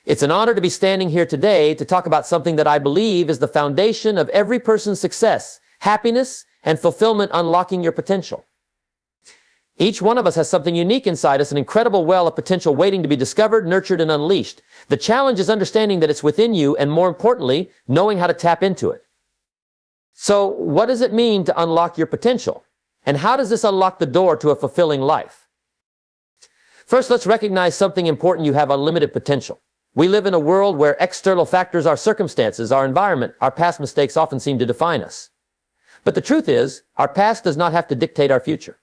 It's an honor to be standing here today to talk about something that I believe is the foundation of every person's success, happiness, and fulfillment, unlocking your potential. Each one of us has something unique inside us, an incredible well of potential waiting to be discovered, nurtured, and unleashed. The challenge is understanding that it's within you, and more importantly, knowing how to tap into it. So, what does it mean to unlock your potential? And how does this unlock the door to a fulfilling life? First, let's recognize something important: you have unlimited potential. We live in a world where external factors, our circumstances, our environment, our past mistakes often seem to define us. But the truth is, our past does not have to dictate our future.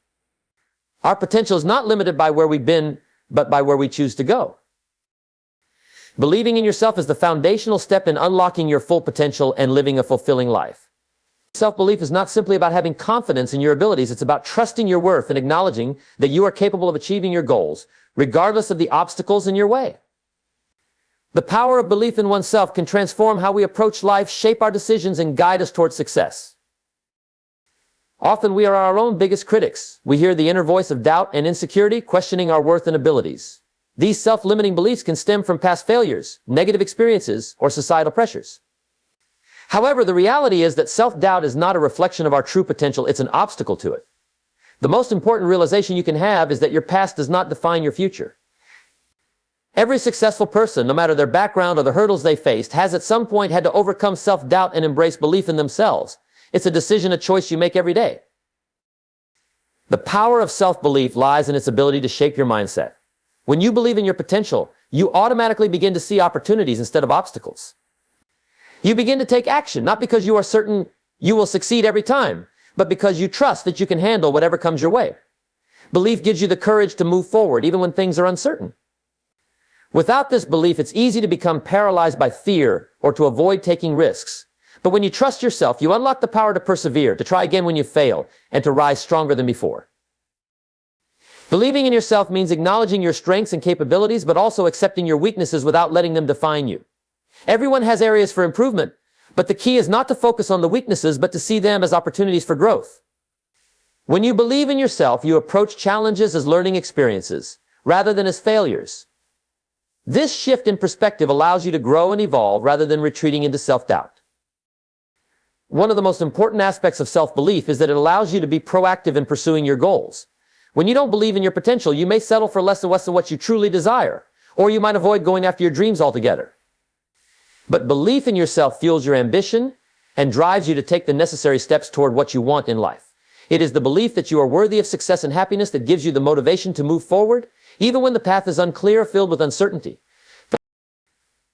Our potential is not limited by where we've been, but by where we choose to go. Believing in yourself is the foundational step in unlocking your full potential and living a fulfilling life. Self-belief is not simply about having confidence in your abilities. It's about trusting your worth and acknowledging that you are capable of achieving your goals, regardless of the obstacles in your way. The power of belief in oneself can transform how we approach life, shape our decisions, and guide us towards success. Often we are our own biggest critics. We hear the inner voice of doubt and insecurity, questioning our worth and abilities. These self-limiting beliefs can stem from past failures, negative experiences, or societal pressures. However, the reality is that self-doubt is not a reflection of our true potential, it's an obstacle to it. The most important realization you can have is that your past does not define your future. Every successful person, no matter their background or the hurdles they faced, has at some point had to overcome self-doubt and embrace belief in themselves. It's a decision, a choice you make every day. The power of self-belief lies in its ability to shape your mindset. When you believe in your potential, you automatically begin to see opportunities instead of obstacles. You begin to take action, not because you are certain you will succeed every time, but because you trust that you can handle whatever comes your way. Belief gives you the courage to move forward, even when things are uncertain. Without this belief, it's easy to become paralyzed by fear or to avoid taking risks. But when you trust yourself, you unlock the power to persevere, to try again when you fail, and to rise stronger than before. Believing in yourself means acknowledging your strengths and capabilities, but also accepting your weaknesses without letting them define you. Everyone has areas for improvement, but the key is not to focus on the weaknesses, but to see them as opportunities for growth. When you believe in yourself, you approach challenges as learning experiences, rather than as failures. This shift in perspective allows you to grow and evolve rather than retreating into self-doubt. One of the most important aspects of self-belief is that it allows you to be proactive in pursuing your goals. When you don't believe in your potential, you may settle for less than what you truly desire, or you might avoid going after your dreams altogether. But belief in yourself fuels your ambition and drives you to take the necessary steps toward what you want in life. It is the belief that you are worthy of success and happiness that gives you the motivation to move forward, even when the path is unclear, filled with uncertainty.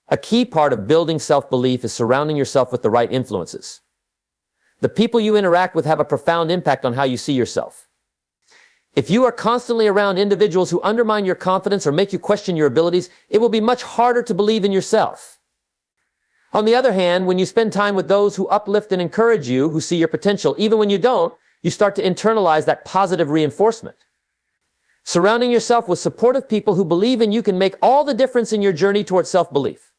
A key part of building self-belief is surrounding yourself with the right influences. The people you interact with have a profound impact on how you see yourself. If you are constantly around individuals who undermine your confidence or make you question your abilities, it will be much harder to believe in yourself. On the other hand, when you spend time with those who uplift and encourage you, who see your potential, even when you don't, you start to internalize that positive reinforcement. Surrounding yourself with supportive people who believe in you can make all the difference in your journey towards self-belief.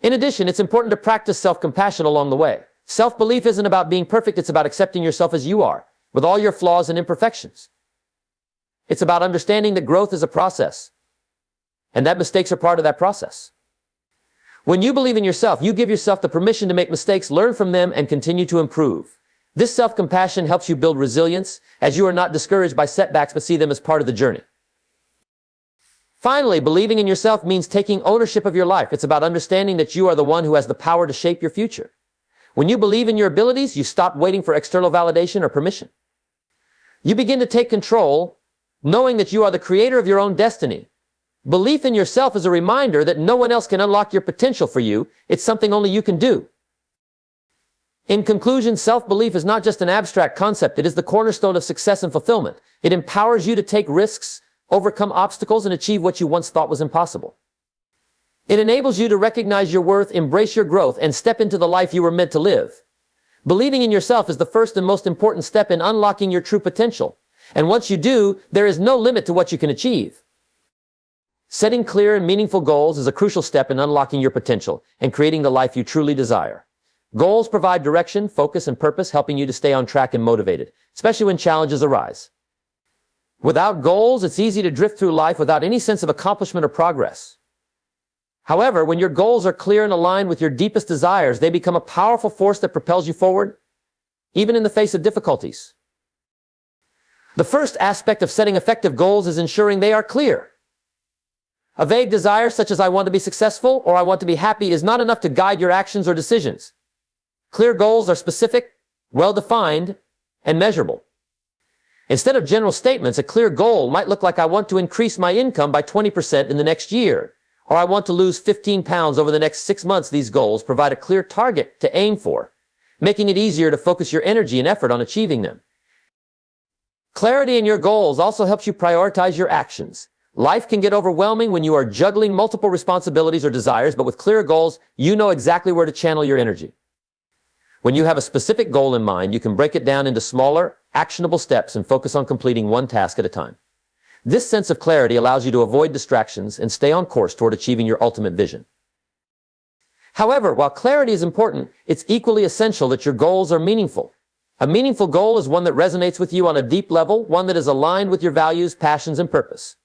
In addition, it's important to practice self-compassion along the way. Self-belief isn't about being perfect, it's about accepting yourself as you are, with all your flaws and imperfections. It's about understanding that growth is a process, and that mistakes are part of that process. When you believe in yourself, you give yourself the permission to make mistakes, learn from them, and continue to improve. This self-compassion helps you build resilience, as you are not discouraged by setbacks but see them as part of the journey. Finally, believing in yourself means taking ownership of your life. It's about understanding that you are the one who has the power to shape your future. When you believe in your abilities, you stop waiting for external validation or permission. You begin to take control, knowing that you are the creator of your own destiny. Belief in yourself is a reminder that no one else can unlock your potential for you. It's something only you can do. In conclusion, self-belief is not just an abstract concept. It is the cornerstone of success and fulfillment. It empowers you to take risks, overcome obstacles, and achieve what you once thought was impossible. It enables you to recognize your worth, embrace your growth, and step into the life you were meant to live. Believing in yourself is the first and most important step in unlocking your true potential. And once you do, there is no limit to what you can achieve. Setting clear and meaningful goals is a crucial step in unlocking your potential and creating the life you truly desire. Goals provide direction, focus, and purpose, helping you to stay on track and motivated, especially when challenges arise. Without goals, it's easy to drift through life without any sense of accomplishment or progress. However, when your goals are clear and aligned with your deepest desires, they become a powerful force that propels you forward, even in the face of difficulties. The first aspect of setting effective goals is ensuring they are clear. A vague desire such as "I want to be successful" or "I want to be happy" is not enough to guide your actions or decisions. Clear goals are specific, well-defined, and measurable. Instead of general statements, a clear goal might look like "I want to increase my income by 20% in the next year," or "I want to lose 15 pounds over the next 6 months." These goals provide a clear target to aim for, making it easier to focus your energy and effort on achieving them. Clarity in your goals also helps you prioritize your actions. Life can get overwhelming when you are juggling multiple responsibilities or desires, but with clear goals, you know exactly where to channel your energy. When you have a specific goal in mind, you can break it down into smaller, actionable steps and focus on completing one task at a time. This sense of clarity allows you to avoid distractions and stay on course toward achieving your ultimate vision. However, while clarity is important, it's equally essential that your goals are meaningful. A meaningful goal is one that resonates with you on a deep level, one that is aligned with your values, passions, and purpose.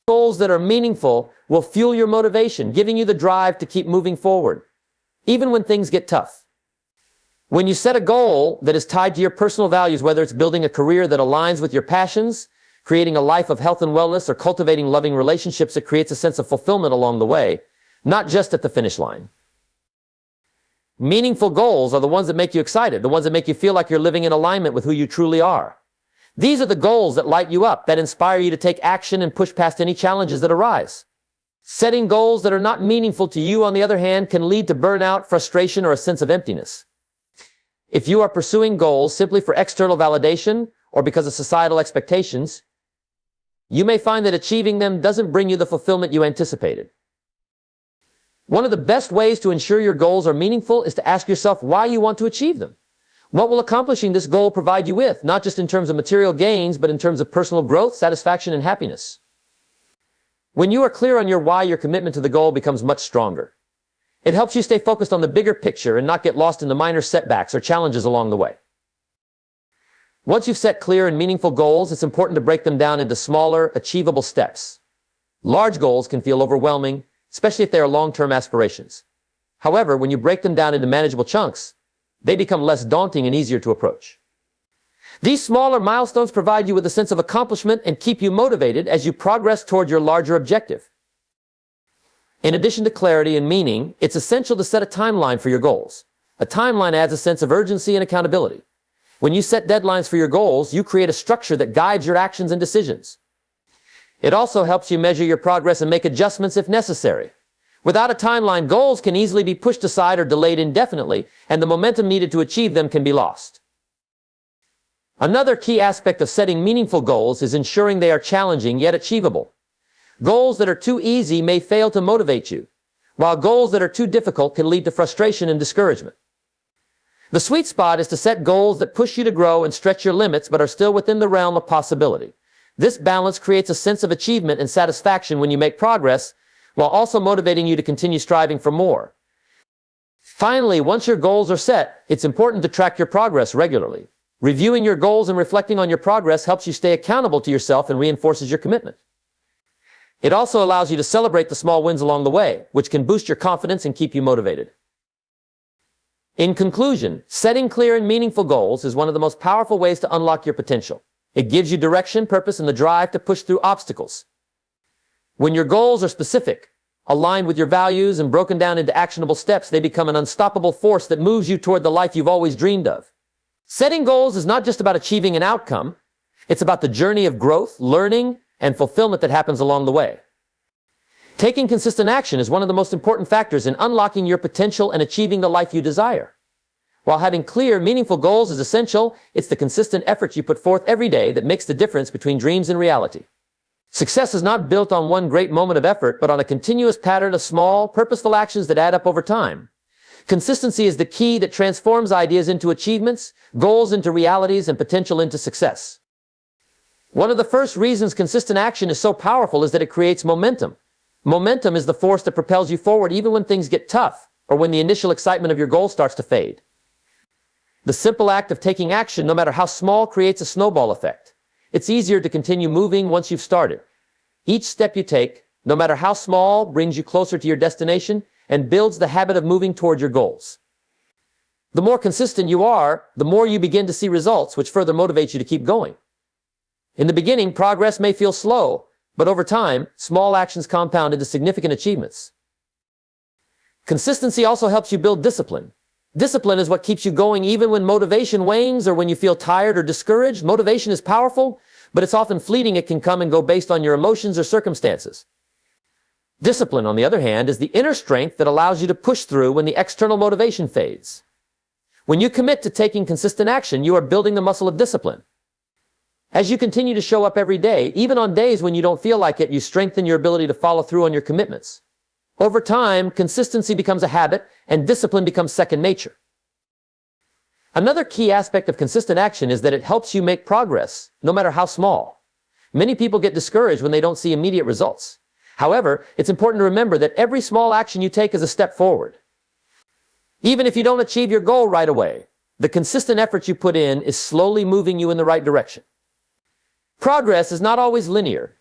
Goals that are meaningful will fuel your motivation, giving you the drive to keep moving forward, even when things get tough. When you set a goal that is tied to your personal values, whether it's building a career that aligns with your passions, creating a life of health and wellness, or cultivating loving relationships, it creates a sense of fulfillment along the way, not just at the finish line. Meaningful goals are the ones that make you excited, the ones that make you feel like you're living in alignment with who you truly are. These are the goals that light you up, that inspire you to take action and push past any challenges that arise. Setting goals that are not meaningful to you, on the other hand, can lead to burnout, frustration, or a sense of emptiness. If you are pursuing goals simply for external validation or because of societal expectations, you may find that achieving them doesn't bring you the fulfillment you anticipated. One of the best ways to ensure your goals are meaningful is to ask yourself why you want to achieve them. What will accomplishing this goal provide you with, not just in terms of material gains, but in terms of personal growth, satisfaction, and happiness? When you are clear on your why, your commitment to the goal becomes much stronger. It helps you stay focused on the bigger picture and not get lost in the minor setbacks or challenges along the way. Once you've set clear and meaningful goals, it's important to break them down into smaller, achievable steps. Large goals can feel overwhelming, especially if they are long-term aspirations. However, when you break them down into manageable chunks, they become less daunting and easier to approach. These smaller milestones provide you with a sense of accomplishment and keep you motivated as you progress toward your larger objective. In addition to clarity and meaning, it's essential to set a timeline for your goals. A timeline adds a sense of urgency and accountability. When you set deadlines for your goals, you create a structure that guides your actions and decisions. It also helps you measure your progress and make adjustments if necessary. Without a timeline, goals can easily be pushed aside or delayed indefinitely, and the momentum needed to achieve them can be lost. Another key aspect of setting meaningful goals is ensuring they are challenging yet achievable. Goals that are too easy may fail to motivate you, while goals that are too difficult can lead to frustration and discouragement. The sweet spot is to set goals that push you to grow and stretch your limits but are still within the realm of possibility. This balance creates a sense of achievement and satisfaction when you make progress, while also motivating you to continue striving for more. Finally, once your goals are set, it's important to track your progress regularly. Reviewing your goals and reflecting on your progress helps you stay accountable to yourself and reinforces your commitment. It also allows you to celebrate the small wins along the way, which can boost your confidence and keep you motivated. In conclusion, setting clear and meaningful goals is one of the most powerful ways to unlock your potential. It gives you direction, purpose, and the drive to push through obstacles. When your goals are specific, aligned with your values, and broken down into actionable steps, they become an unstoppable force that moves you toward the life you've always dreamed of. Setting goals is not just about achieving an outcome. It's about the journey of growth, learning, and fulfillment that happens along the way. Taking consistent action is one of the most important factors in unlocking your potential and achieving the life you desire. While having clear, meaningful goals is essential, it's the consistent effort you put forth every day that makes the difference between dreams and reality. Success is not built on one great moment of effort, but on a continuous pattern of small, purposeful actions that add up over time. Consistency is the key that transforms ideas into achievements, goals into realities, and potential into success. One of the first reasons consistent action is so powerful is that it creates momentum. Momentum is the force that propels you forward even when things get tough, or when the initial excitement of your goal starts to fade. The simple act of taking action, no matter how small, creates a snowball effect. It's easier to continue moving once you've started. Each step you take, no matter how small, brings you closer to your destination and builds the habit of moving toward your goals. The more consistent you are, the more you begin to see results, which further motivates you to keep going. In the beginning, progress may feel slow, but over time, small actions compound into significant achievements. Consistency also helps you build discipline. Discipline is what keeps you going even when motivation wanes or when you feel tired or discouraged. Motivation is powerful, but it's often fleeting. It can come and go based on your emotions or circumstances. Discipline, on the other hand, is the inner strength that allows you to push through when the external motivation fades. When you commit to taking consistent action, you are building the muscle of discipline. As you continue to show up every day, even on days when you don't feel like it, you strengthen your ability to follow through on your commitments. Over time, consistency becomes a habit and discipline becomes second nature. Another key aspect of consistent action is that it helps you make progress, no matter how small. Many people get discouraged when they don't see immediate results. However, it's important to remember that every small action you take is a step forward. Even if you don't achieve your goal right away, the consistent effort you put in is slowly moving you in the right direction. Progress is not always linear,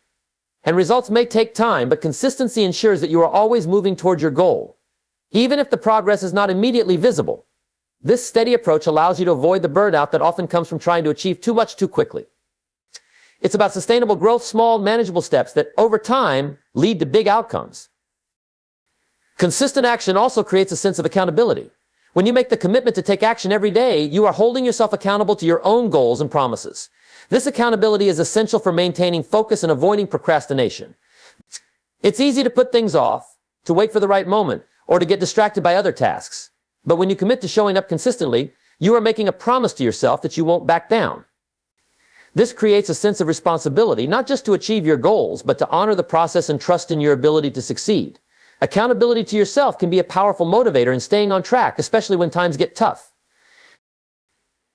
and results may take time, but consistency ensures that you are always moving toward your goal, even if the progress is not immediately visible. This steady approach allows you to avoid the burnout that often comes from trying to achieve too much too quickly. It's about sustainable growth, small, manageable steps that, over time, lead to big outcomes. Consistent action also creates a sense of accountability. When you make the commitment to take action every day, you are holding yourself accountable to your own goals and promises. This accountability is essential for maintaining focus and avoiding procrastination. It's easy to put things off, to wait for the right moment, or to get distracted by other tasks. But when you commit to showing up consistently, you are making a promise to yourself that you won't back down. This creates a sense of responsibility, not just to achieve your goals, but to honor the process and trust in your ability to succeed. Accountability to yourself can be a powerful motivator in staying on track, especially when times get tough.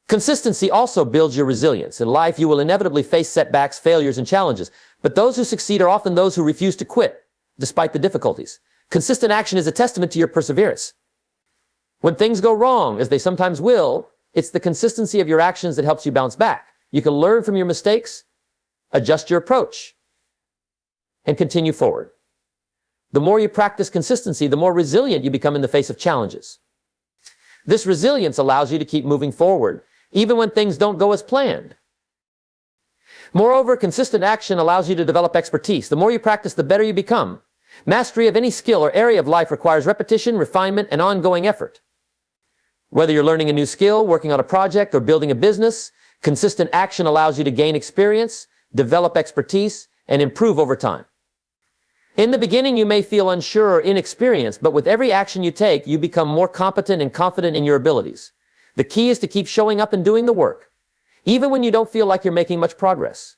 Consistency also builds your resilience. In life, you will inevitably face setbacks, failures, and challenges, but those who succeed are often those who refuse to quit, despite the difficulties. Consistent action is a testament to your perseverance. When things go wrong, as they sometimes will, it's the consistency of your actions that helps you bounce back. You can learn from your mistakes, adjust your approach, and continue forward. The more you practice consistency, the more resilient you become in the face of challenges. This resilience allows you to keep moving forward, even when things don't go as planned. Moreover, consistent action allows you to develop expertise. The more you practice, the better you become. Mastery of any skill or area of life requires repetition, refinement, and ongoing effort. Whether you're learning a new skill, working on a project, or building a business, consistent action allows you to gain experience, develop expertise, and improve over time. In the beginning, you may feel unsure or inexperienced, but with every action you take, you become more competent and confident in your abilities. The key is to keep showing up and doing the work, even when you don't feel like you're making much progress.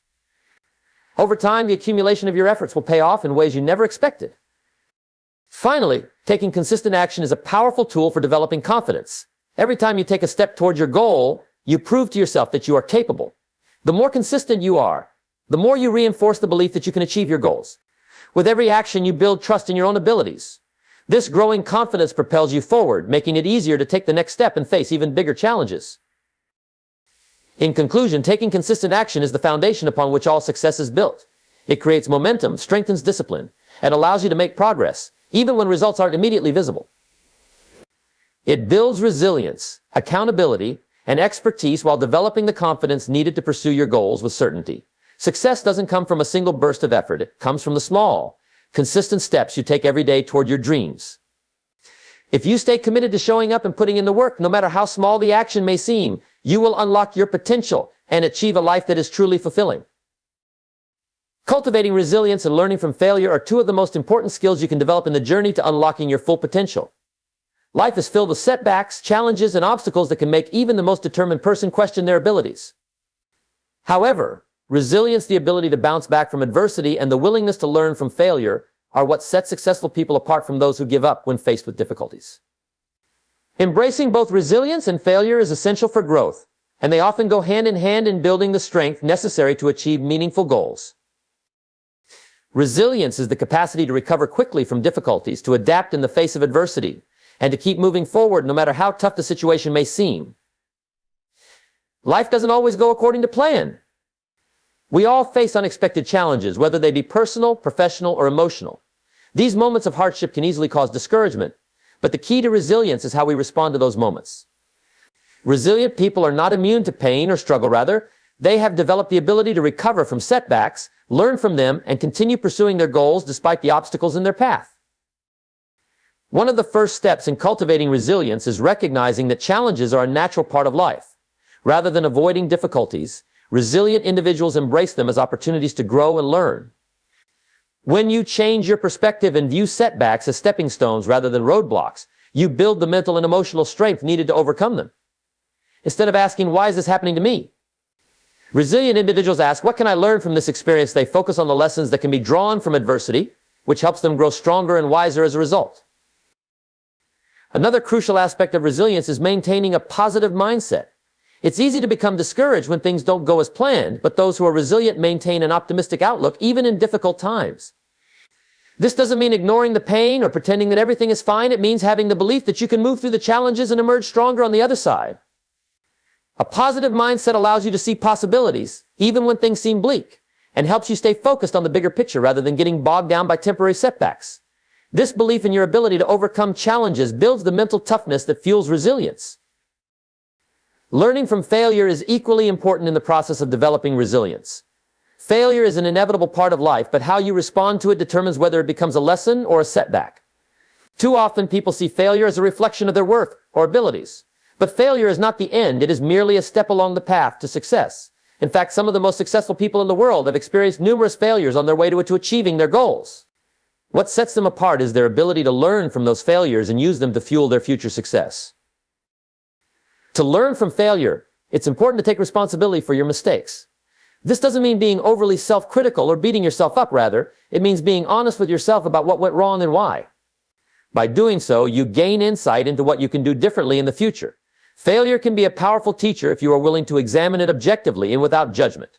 Over time, the accumulation of your efforts will pay off in ways you never expected. Finally, taking consistent action is a powerful tool for developing confidence. Every time you take a step towards your goal, you prove to yourself that you are capable. The more consistent you are, the more you reinforce the belief that you can achieve your goals. With every action, you build trust in your own abilities. This growing confidence propels you forward, making it easier to take the next step and face even bigger challenges. In conclusion, taking consistent action is the foundation upon which all success is built. It creates momentum, strengthens discipline, and allows you to make progress, even when results aren't immediately visible. It builds resilience, accountability, and expertise while developing the confidence needed to pursue your goals with certainty. Success doesn't come from a single burst of effort. It comes from the small, consistent steps you take every day toward your dreams. If you stay committed to showing up and putting in the work, no matter how small the action may seem, you will unlock your potential and achieve a life that is truly fulfilling. Cultivating resilience and learning from failure are two of the most important skills you can develop in the journey to unlocking your full potential. Life is filled with setbacks, challenges, and obstacles that can make even the most determined person question their abilities. However, resilience, the ability to bounce back from adversity, and the willingness to learn from failure are what set successful people apart from those who give up when faced with difficulties. Embracing both resilience and failure is essential for growth, and they often go hand in hand in building the strength necessary to achieve meaningful goals. Resilience is the capacity to recover quickly from difficulties, to adapt in the face of adversity, and to keep moving forward no matter how tough the situation may seem. Life doesn't always go according to plan. We all face unexpected challenges, whether they be personal, professional, or emotional. These moments of hardship can easily cause discouragement, but the key to resilience is how we respond to those moments. Resilient people are not immune to pain or struggle, rather, they have developed the ability to recover from setbacks, learn from them, and continue pursuing their goals despite the obstacles in their path. One of the first steps in cultivating resilience is recognizing that challenges are a natural part of life. Rather than avoiding difficulties, resilient individuals embrace them as opportunities to grow and learn. When you change your perspective and view setbacks as stepping stones rather than roadblocks, you build the mental and emotional strength needed to overcome them. Instead of asking, why is this happening to me? Resilient individuals ask, what can I learn from this experience? They focus on the lessons that can be drawn from adversity, which helps them grow stronger and wiser as a result. Another crucial aspect of resilience is maintaining a positive mindset. It's easy to become discouraged when things don't go as planned, but those who are resilient maintain an optimistic outlook even in difficult times. This doesn't mean ignoring the pain or pretending that everything is fine. It means having the belief that you can move through the challenges and emerge stronger on the other side. A positive mindset allows you to see possibilities, even when things seem bleak, and helps you stay focused on the bigger picture rather than getting bogged down by temporary setbacks. This belief in your ability to overcome challenges builds the mental toughness that fuels resilience. Learning from failure is equally important in the process of developing resilience. Failure is an inevitable part of life, but how you respond to it determines whether it becomes a lesson or a setback. Too often people see failure as a reflection of their worth or abilities. But failure is not the end, it is merely a step along the path to success. In fact, some of the most successful people in the world have experienced numerous failures on their way to achieving their goals. What sets them apart is their ability to learn from those failures and use them to fuel their future success. To learn from failure, it's important to take responsibility for your mistakes. This doesn't mean being overly self-critical or beating yourself up, rather. It means being honest with yourself about what went wrong and why. By doing so, you gain insight into what you can do differently in the future. Failure can be a powerful teacher if you are willing to examine it objectively and without judgment.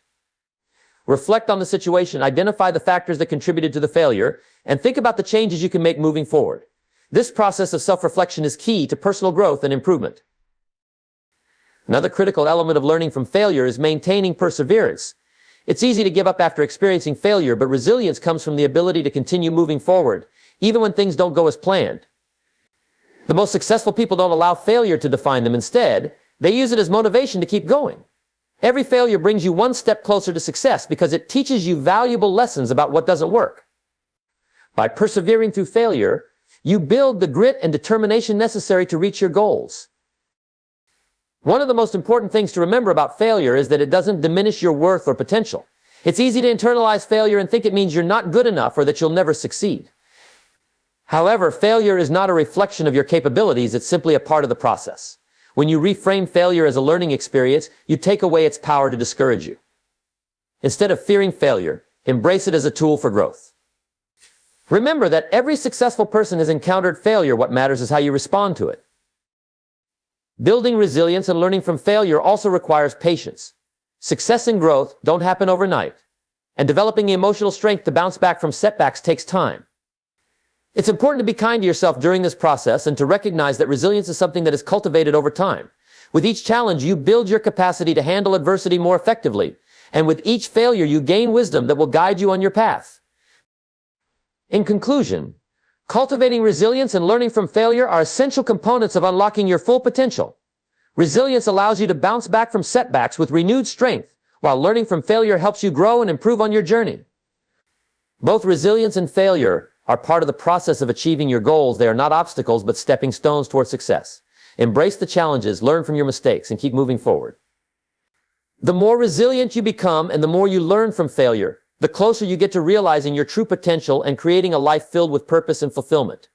Reflect on the situation, identify the factors that contributed to the failure, and think about the changes you can make moving forward. This process of self-reflection is key to personal growth and improvement. Another critical element of learning from failure is maintaining perseverance. It's easy to give up after experiencing failure, but resilience comes from the ability to continue moving forward, even when things don't go as planned. The most successful people don't allow failure to define them. Instead, they use it as motivation to keep going. Every failure brings you one step closer to success because it teaches you valuable lessons about what doesn't work. By persevering through failure, you build the grit and determination necessary to reach your goals. One of the most important things to remember about failure is that it doesn't diminish your worth or potential. It's easy to internalize failure and think it means you're not good enough or that you'll never succeed. However, failure is not a reflection of your capabilities, it's simply a part of the process. When you reframe failure as a learning experience, you take away its power to discourage you. Instead of fearing failure, embrace it as a tool for growth. Remember that every successful person has encountered failure. What matters is how you respond to it. Building resilience and learning from failure also requires patience. Success and growth don't happen overnight, and developing the emotional strength to bounce back from setbacks takes time. It's important to be kind to yourself during this process and to recognize that resilience is something that is cultivated over time. With each challenge, you build your capacity to handle adversity more effectively, and with each failure, you gain wisdom that will guide you on your path. In conclusion, cultivating resilience and learning from failure are essential components of unlocking your full potential. Resilience allows you to bounce back from setbacks with renewed strength, while learning from failure helps you grow and improve on your journey. Both resilience and failure are part of the process of achieving your goals. They are not obstacles, but stepping stones towards success. Embrace the challenges, learn from your mistakes, and keep moving forward. The more resilient you become and the more you learn from failure, the closer you get to realizing your true potential and creating a life filled with purpose and fulfillment.